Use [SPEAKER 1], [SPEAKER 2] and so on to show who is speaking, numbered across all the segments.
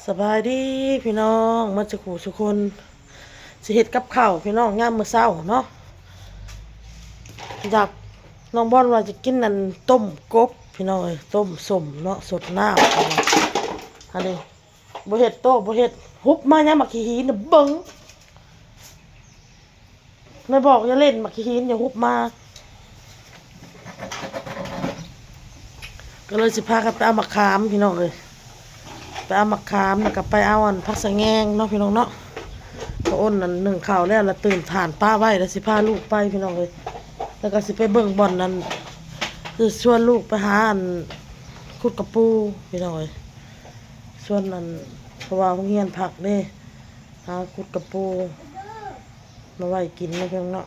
[SPEAKER 1] สบายดีพี่น้องมาจากขู่สุคนสิเฮ็ดกับข้าวพี่น้องย่ามมื้อเช้าเนาะอยากน้องบอลว่าจะกินนั่นต้มกบพี่น้องเอ้ยต้มส้มเนาะสดน้ำอันนี้บ่เฮ็ดโตบ่เฮ็ดฮุบมายังมักขี้หินน่ะเบิ่งไม่บอกอย่าเล่นมักขี้หินอย่าฮุบมาก็เลยสิพากันไปเอามะขามพี่น้องเอ้ยไปเอามะขามแล้วก็ไปเอาอันผักสะแงงเนาะพี่น้องเนาะพออ้นนั่นนึ่งข้าวแล้วละตื่นฐานป้าไว้แล้วสิพาลูกไปพี่น้องเลยแล้วก็สิไปเบิ่งบ่อนนั้นคือชวนลูกไปหาอันขุดกระปูพี่น้องเลยชวนนั้นเพราะว่าโรงเรียนผักเด้หาขุดกระปูมาไว้กินนะพี่น้องเนาะ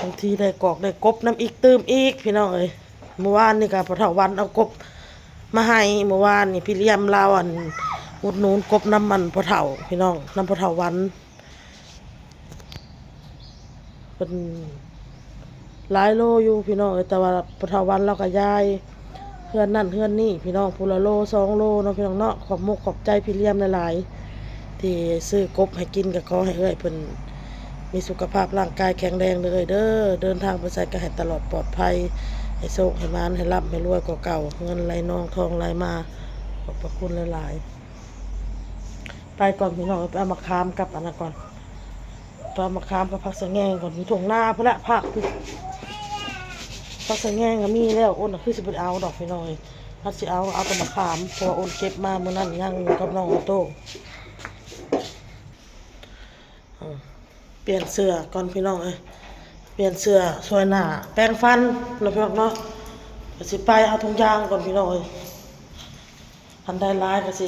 [SPEAKER 1] บางทีได้กอกได้กบน้ำอีกตื่มอีกพี่น้องเลยเมื่อวานนี่ก็พอเฒ่าวันเอากบมาให้เมื่อวานนี่พี่เลี้ยมลาวอันอุดหนุนกบน้ำมันพอเฒ่าพี่น้องน้ำพอเฒ่าวันเป็นหลายโลอยู่พี่น้องแต่ว่าพอเฒ่าวันเราก็ยายเพื่อนนั่นเพื่อนนี่พี่น้องพูละโล2 โลเนาะพี่น้องเนาะขอบมุกขอบใจพี่เลี้ยมหลายๆที่ซื้อกบให้กินกับขอให้เอ้ยเพิ่นมีสุขภาพร่างกายแข็งแรงเลยเด้อเดินทางไปไสก็ให้ตลอดปลอดภัยให้โชคให้มานให้ร่ำให้รวยกว่าเก่าเงินไหลนองทองไหลมาขอบพระคุณหลายๆไปก่อนพี่น้องไปเอามะขามกับอันนั้นก่อนไปเอามะขามกับผักสะแงงก่อนมีถุงหน้าพุ่นละผักสะแงงก็มีแล้วอ้นคือสิไปเอาดอกพี่น้อยถ้าสิเอาแต่มะขามเพราะว่าอ้นเก็บมาเมื่อนั้นยังอยู่กับน้องออโต้เปลี่ยนเสื้อก่อนพี่น้องเอ้ยเปลี่ยนเสื้อสวยหน้าแปรงฟันแล้วพี่น้องเนาะก็สิไปเอาถุงยางก่อนพี่น้องเอ้ยพันได้ร้ายก็สิ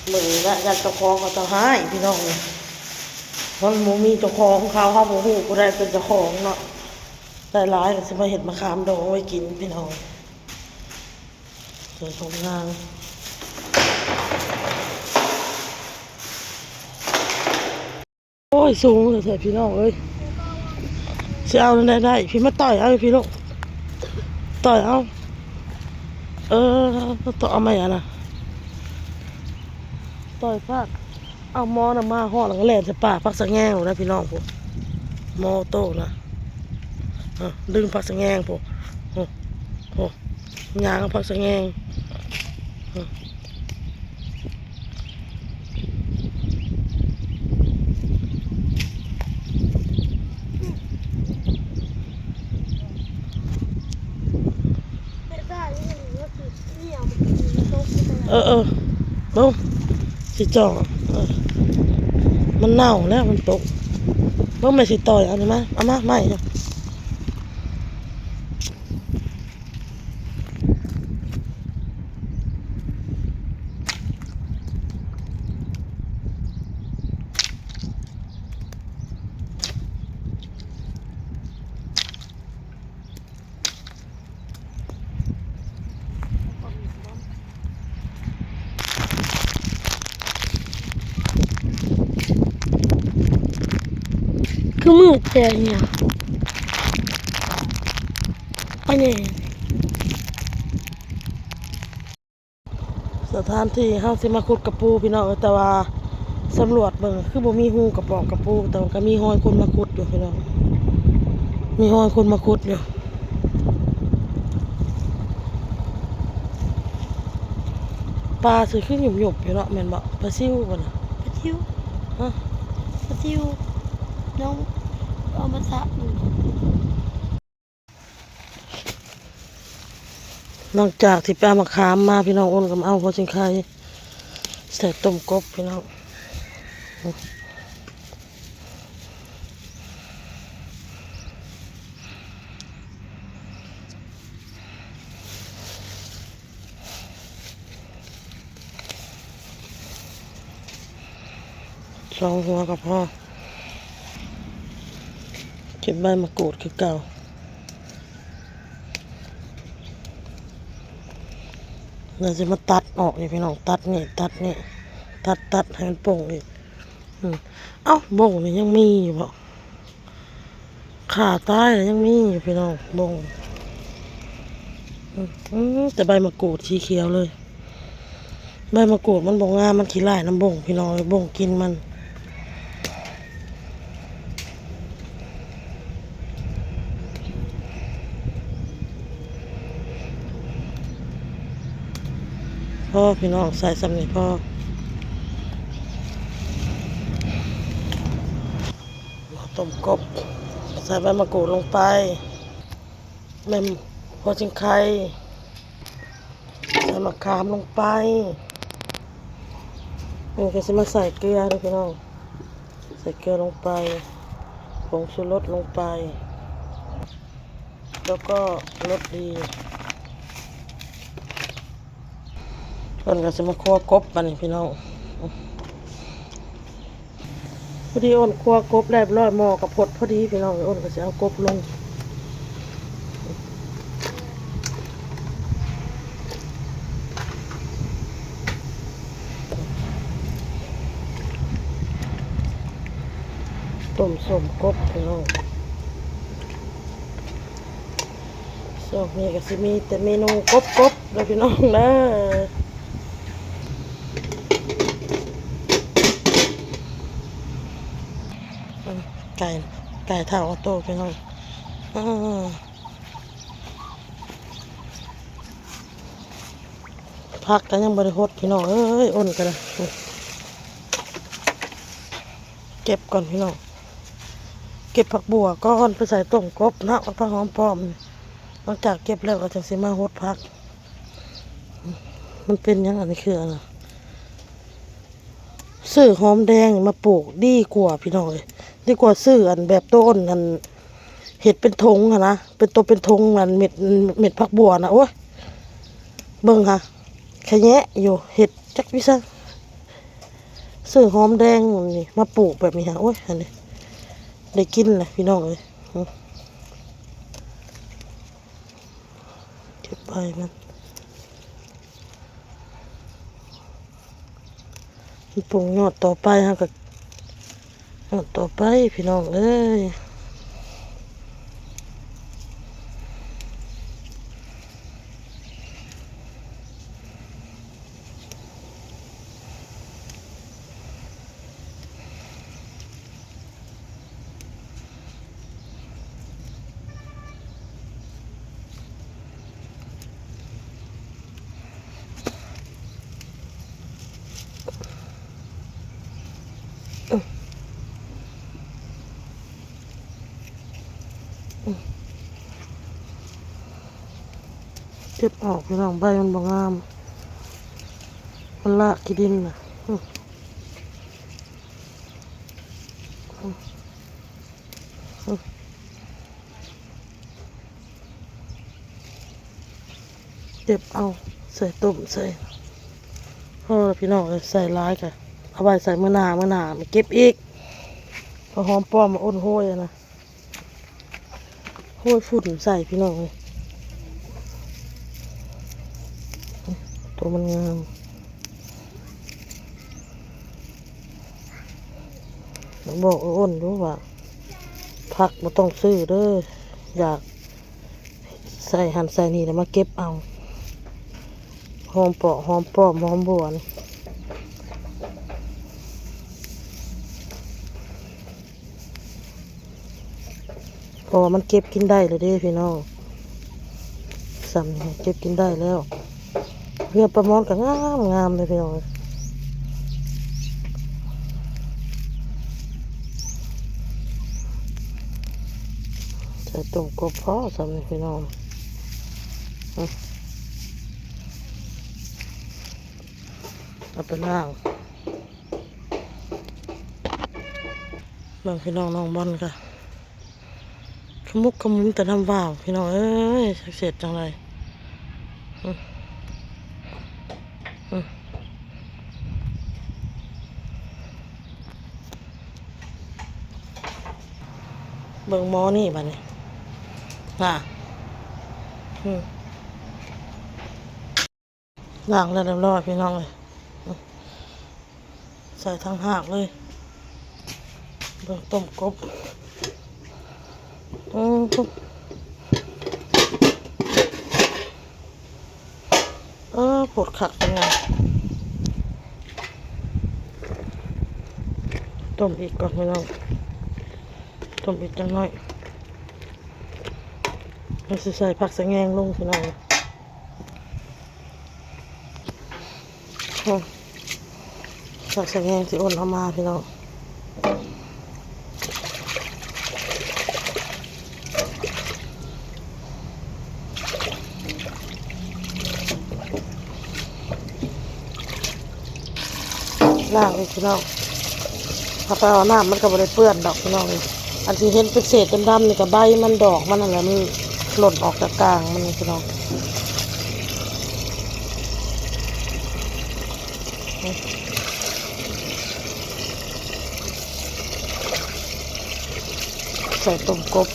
[SPEAKER 1] เหมือนละอยากเจ้าของก็จะให้พี่น้องเลยเพราะมันมีเจ้าของเขาบ่ฮู้บ่ได้เป็นเจ้าของเนาะได้ร้ายก็สิมาเฮ็ดมะขามดองไว้กินพี่น้องส่วนถุงยางโอ้ยสูงเลยพี่น้องเอ้ยสิเอาได้พี่มาต่อยเอาพี่ลูกต่อยเอาต่อเอาไม่อ่ะนะต่อยฟาดเอาหม้อน่ะมาห่อหลังแหลมใส่ป่าผักสะแงงนะพี่น้องพวกหม้อโตนะดึงผักสะแงงพวกยางผักสะแงงบุ้งสิจ่องมันเน่าแล้วมันตกบุ้งไม่สิต่อยเอามาไม่เนาะ
[SPEAKER 2] คือมืดแต่เนี่ยไปไหน
[SPEAKER 1] สถานที่เฮาสิมาขุดกระปูพี่น้องแต่ว่าสำรวจเบิ่งคือบ่มีหูกระปอกกระปูแต่ก็มีห้อยคนมาขุดอยู่พี่น้องมีห้อยคนมาขุดอยู่ปลาสิขึ้นหยุบอยู่เนาะแม่นบ่ปลาซิวบ่น่ะ
[SPEAKER 2] ปะทิว
[SPEAKER 1] ฮะ
[SPEAKER 2] ปะทิวน้องเอามาซับ
[SPEAKER 1] หลังจากที่ไปเอามะขามมาพี่น้องอ้นก็มาเอาหัวชิงไข่ใส่ต้มกบพี่น้อง2 หัวก็พอเก็บใบมะกรูดคือเก่าเราจะมาตัดออกนี่พี่น้องตัดนี่ตัดให้มันโป่งอีกเอ้าบ่งนี่ยังมีอยู่บ่ขาใต้ยังมีอยู่พี่น้องบ่งแต่ใบมะกรูดสีเขียวเลย ใบมะกรูดมันบ่งามมันขี้ร้ายน้ำบ่งพี่น้องเลยบ่งกินมันพ่อพี่น้องใส่สำนีพ่อต้มกบใส่ใบมะกรูดลงไปแม่พอจิงไข่ใส่มะขามลงไปนี่ก็จะมาใส่เกลือด้วยพี่น้องใส่เกลือลงไปผงชูรสลงไปแล้วก็รสดีก่อนก็จะมาคั่วกบมันนี่พี่น้องพอดีอ้นคั่วกบแล้วร้อยหม้อกับพดพอดีพี่น้องอ้นก็จะเอากบลงต้มส้มกบพี่น้องช่วงนี้ก็จะมีแต่เมนูกบเลยพี่น้องเด้อไก่เท่าออโต้พี่น้องพักกันยังบริหดพี่น้องเอ้ยอ้นกันเลยเก็บก่อนพี่น้องเก็บผักบัวก้อนไปใส่ต้มกบนะเอาผักหอมป้อมหลังจากเก็บแล้วก็จะสิมาหดพักมันเป็นยังไงนี่คืออะไรซื้อหอมแดงมาปลูกดีกว่าพี่น้องเลยดีกว่าซื้ออันแบบต้นอันเห็ดเป็นทงอะนะเป็นตัวเป็นทงอันเม็ดผักบัวนะโอ้ยเบิ่งค่ะขะแยะอยู่เห็ดจักวิซังซื้อหอมแดงนี่มาปลูกแบบนี้ฮะโอ้ยอันนี้ได้กินเลยพี่น้องเลยเก็บไปมันปรุงยอดต่อไปฮะกับยอดต่อไปพี่น้องเอ้ยเก็บออกพี่น้องใบมันบางงามมันละขี้ดินนะเก็บเอาใส่ต้มใส่พ่อพี่น้องใส่ร้ายกันเอาไปใส่มะนาวมาเก็บอีกพอหอมป้อมมาอ้นห้อยนะห้อยฝุ่นใส่พี่น้องเลยตัวมันงามบอกอ้นรู้ว่าผักมาต้องซื้อเด้ออยากใส่หั่นใส่นี่แล้วมาเก็บเอาหอมเปาะหอมป้อมหอมบัวนี่พอมันเก็บกินได้เลยเด้พี่น้องซ้ำนี่เก็บกินได้แล้วเพื่อประมอนก็งามเลยพี่น้องใส่ต้มกบพอซ้ำนี่พี่น้องเอาไปล่างบางพี่น้องน้องบอลค่ะขมุกขมุนแต่ทำว่าวพี่น้องเอ้ยเสร็จจังเลยเบิ่งหมอนี่บัดนี้น่ะล้างแล้วเรียบร้อยพี่น้องเลยใส่ทั้งหากเลยเบิ่งต้มกบปวดขัดเป็นไง ต้มอีกก่อนพี่น้องต้มอีกจังน้อยมันสิใส่ผักสะแงงลงพี่น้องผักสะแงงสิอ่อนเอามาพี่น้องล้างอีกพี่น้องถ้าไปเอาน้ำมันก็บ่ได้เปื้อนดอกพี่น้องเลยอันที่เห็นเป็นเศษดำๆนี่ก็ใบมันดอกมันอะไรมันหล่นออกจากกลางมันนี่พี่น้องใส่ต้มกบ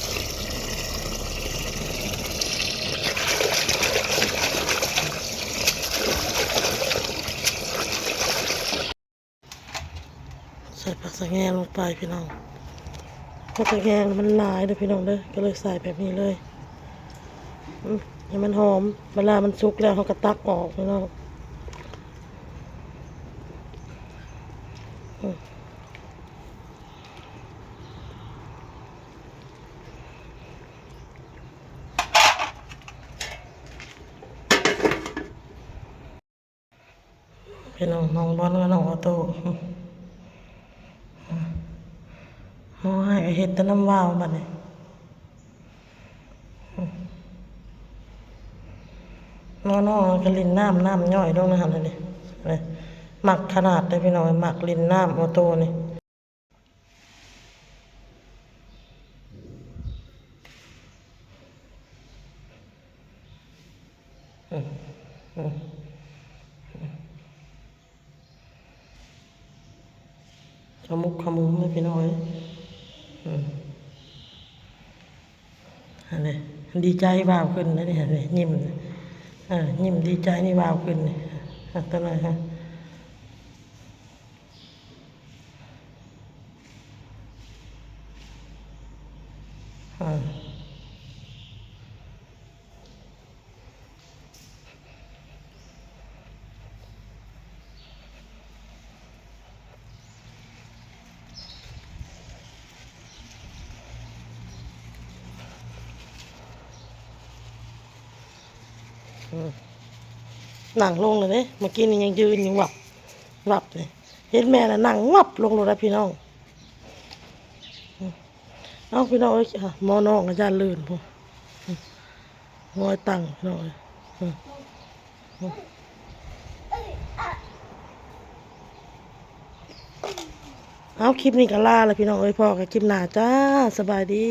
[SPEAKER 1] ใส่ผักสะแงงลงไปพี่น้องผักสะแงงมันหลายเลยพี่น้องเด้อก็เลยใส่แบบนี้เลยให้มันหอมเวลามันสุกแล้วเขาก็ตักออกพี่น้องพี่น้องน้องบอลกับน้องออโต้เขาให้เห็ดแตะน้ำว่าวบัดนี้น้องก็ลินน้ำย่อยลงนะครับนี่เลยหมักขนาดได้พี่น้องหมักลินน้ำออโต้นี่ขมุกขมุมเลยพี่น้องอันนี้ดีใจบ่าวขึ้นนะนี่อันนี้ยิ้มยิ้มดีใจนี่บ่าวขึ้นนี่ตัวไหนฮะนั่งลงเลยเด้เมื่อกี้นี่ยังยืนยังหลับเลยเห็นแม่น่ะนั่งวับลงเลยนะพี่น้องเอาพี่น้องเอ้ยหมอน้องอาจารย์ลื่นพูงอยตั้งพี่น้องเอาคลิปนี้ก็ลาแล้วพี่น้องเอ้ยพ่อกับคลิปหน้าจ้าสบายดี